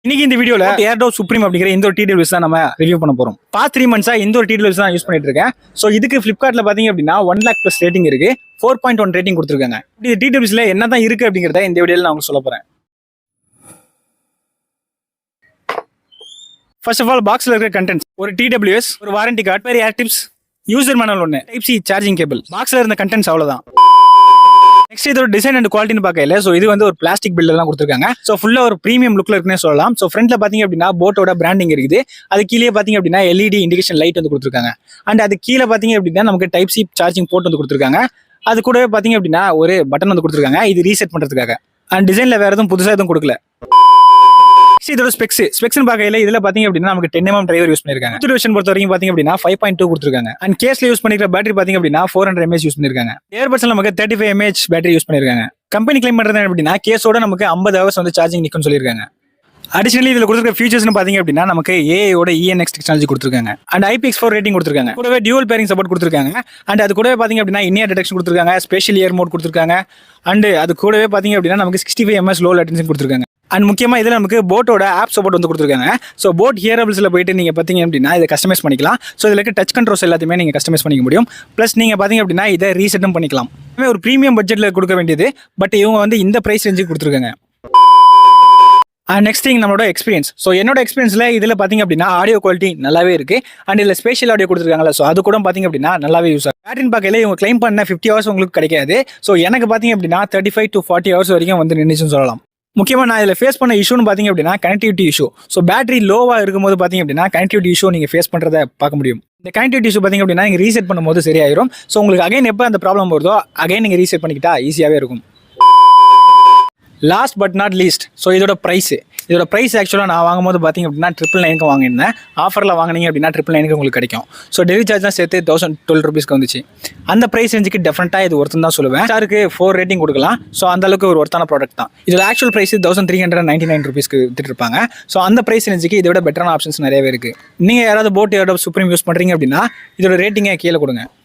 இன்னைக்கு இந்த வீடியோல ஏர்டோப் சுப்ரீம் அப்படிங்கிற இந்த ஒரு டிடபிள்யூஸ் தான் நம்ம ரிவ்யூ பண்ண போறோம். பாஸ்ட் 3 months இந்த ஒரு டிடபிள்யூஸ் தான் யூஸ் பண்ணிட்டு இருக்கேன். சோ இதுக்கு Flipkartல பாத்தீங்க அப்படின்னா 1 lakh plus ரேட்டிங் இருக்கு. 4.1 ரேட்டிங் கொடுத்துருக்காங்க. இந்த டிடபிள்யூஸ்ல என்னதான் இருக்கு அப்படிங்கறத இந்த வீடியோல நான் உங்களுக்கு சொல்ல போறேன். ஃபர்ஸ்ட் ஆஃப் ஆல் பாக்ஸ்ல இருக்கிற கண்டென்ட்ஸ், ஒரு டிடபிள்யூஎஸ், ஒரு வாரண்டி கார்டு, வேற ஏர் டிப்ஸ், யூசர் மேனுவல் ஒன்னு, டைப் சி சார்ஜிங் கேபிள். பாக்ஸ்ல இருந்த கண்டென்ட்ஸ் அவ்வளவுதான். நெக்ஸ்ட் இதோட டிசைன் அண்ட் குவாலிட்டின்னு பார்க்கல. ஸோ இது வந்து ஒரு பிளாஸ்டிக் பில்டர் தான் கொடுத்துருக்காங்க. ஸோ ஃபுல்லா ஒரு பிரீமியம் லுக்ல இருக்குன்னே சொல்லலாம். ஸோ ஃப்ரண்ட்ல பாத்தீங்க அப்படின்னா போட்டோட பிராண்டிங் இருக்குது. அது கீழே பாத்தீங்க அப்படின்னா எல்இடி இண்டிகேஷன் லைட் வந்து கொடுத்துருக்காங்க. அண்ட் அது கீழே பாத்தீங்க அப்படின்னா நமக்கு டைப் சி சார்ஜிங் போர்ட் வந்து கொடுத்துருக்காங்க. அது கூடவே பாத்தீங்க அப்படின்னா ஒரு பட்டன் வந்து கொடுத்துருக்காங்க, இது ரீசெட் பண்றதுக்காக. அண்ட் டிசைன்ல வேற எதுவும் புதுசா எதுவும் கொடுக்கல. இதோட ஸ்பெக்ஸ் பார்க்கல. இதுல பாத்தீங்க அப்படின்னா நமக்கு 10 mm டிரைவர் யூஸ் பண்ணிருக்காங்க. வெர்ஷன் பொறுத்த வரைக்கும் பாத்தீங்க அப்படின்னா 5.2 கொடுத்துருக்காங்க. அண்ட் கேஸ்ல யூஸ் பண்ணிக்கிற பேட்டரி பாத்தீங்க அப்படின்னா 400 mAh யூஸ் பண்ணிருக்காங்க. ஏர்பட்ஸ்ல நமக்கு 35 mAh பேட்டரி யூஸ் பண்ணிருக்காங்க. கம்பெனி கிளைம் பண்றது அப்படின்னா கேஸோட நமக்கு 50 hours வந்து சார்ஜிங் நிக்கும்னு சொல்லிருக்காங்க. அடிஷனலி இதுல கொடுத்துருக்க ஃபீச்சர்ஸ்னு பாத்தீங்க அப்படின்னா நமக்கு ஏஐயோட ENX டெக்னாலஜி கொடுத்துருக்காங்க. அண்ட் IPX4 ரேட்டிங் கொடுத்துருக்காங்க. கூடவே டியூவல் பேரிங் சப்போர்ட் கொடுத்துருக்காங்க. அண்ட் அது கூடவே பாத்தீங்க அப்படின்னா இன்இயர் டிடெக்ஷன் கொடுத்துருக்காங்க, ஸ்பெஷல் இயர் மோட் கொடுத்துருக்காங்க. அண்ட் அது கூடவே பாத்தீங்க அப்படின்னா நமக்கு 65 ms லோ லேட்டன்சி கொடுத்துருக்காங்க. அண்ட் முக்கியமா இதுல நமக்கு போட்டோட ஆப் சப்போர்ட் வந்து கொடுத்துருக்காங்க. ஸோ போட் ஹியரபிள்ஸ்ல போயிட்டு நீங்க பாத்தீங்க அப்படின்னா இதை கஸ்டமைஸ் பண்ணிக்கலாம். ஸோ இதுல டச் கண்ட்ரோல்ஸ் எல்லாத்தையுமே நீங்க கஸ்டமைஸ் பண்ணிக்க முடியும். பிளஸ் நீங்க பாத்தீங்க அப்படின்னா இதை ரீசெட்டும் பண்ணிக்கலாம். ஒரு பிரீமியம் பட்ஜெட்ல கொடுக்க வேண்டியது, பட் இவங்க வந்து இந்த பிரைஸ் ரேஞ்சுக்கு கொடுத்துருக்காங்க. அண்ட் நெக்ஸ்ட் திங் நம்மளோட எக்ஸ்பீரியன்ஸ். ஸோ என்னோட எக்ஸ்பீரியன்ஸ்ல இதுல பாத்தீங்க அப்படின்னா ஆடியோ குவாலிட்டி நல்லாவே இருக்கு. அண்ட் இதுல ஸ்பெஷல் ஆடியோ கொடுத்துருக்காங்களா, ஸோ அது கூட பாத்தீங்க அப்படின்னா நல்லாவே யூஸ் ஆகும். பேட்டரின்னு பார்க்கல இவங்க கிளைம் பண்ண 50 hours உங்களுக்கு கிடைக்காது. ஸோ எனக்கு பாத்தீங்க அப்படின்னா 35 to 40 hours வரைக்கும் வந்து நின்றுச்சுன்னு சொல்லலாம். முக்கியமா நான் இதில் ஃபேஸ் பண்ண இஷ்யூன்னு பார்த்தீங்க அப்படின்னா கனெக்டிவிட்டி இஷ்யூ. ஸோ பேட்டரி லோவாக இருக்கும்போது பார்த்தீங்க அப்படின்னா கனெக்டிவிட்டி இஷ்யூ நீங்கள் ஃபேஸ் பண்ணுறதை பார்க்க முடியும். இந்த கனெக்டிவிட்டி இஷ்யூ பார்த்தீங்க அப்படின்னா நீங்கள் ரீசெட் பண்ணும்போது சரியாயிரும். ஸோ உங்களுக்கு அகைன் எப்போ அந்த ப்ராப்ளம் வருதோ அகைன் நீங்கள் ரீசெட் பண்ணிக்கிட்டா ஈஸியாகவே இருக்கும். Last but not least, so இதோட ப்ரைஸ் ஆக்சுவலாக நான் வாங்கும்போது பார்த்தீங்க அப்படின்னா 999 வாங்கியிருந்தேன். ஆஃபரில் வாங்கினீங்க அப்படின்னா 999 உங்களுக்கு கிடைக்கும். ஸோ டெலிவரி சார்ஜ் தான் சேர்த்து 1012 rupeesக்கு வந்துச்சு. அந்த ப்ரைஸ் ரேஞ்சுக்கு டெஃபரெண்டாக இது ஒருத்தன் தான் சொல்லுவேன். ஸ்டாருக்கு 4 ரேட்டிங் கொடுக்கலாம். ஸோ அந்த அளவுக்கு ஒரு ஒருத்தான ப்ராடக்ட் தான். இதோட ஆக்சுவல் ப்ரைஸ் 1399 rupeesக்கு வித்துட்டு இருப்பாங்க. ஸோ அந்த ப்ரைஸ் ரேஞ்சுக்கு இதை விட பெட்டரான ஆப்ஷன்ஸ் நிறையவே இருக்கு. நீங்கள் யாராவது போட் ஏர்டோப் சுப்ரீம் யூஸ் பண்ணுறீங்க அப்படின்னா இதோட ரேட்டிங்கை கீழே கொடுங்க.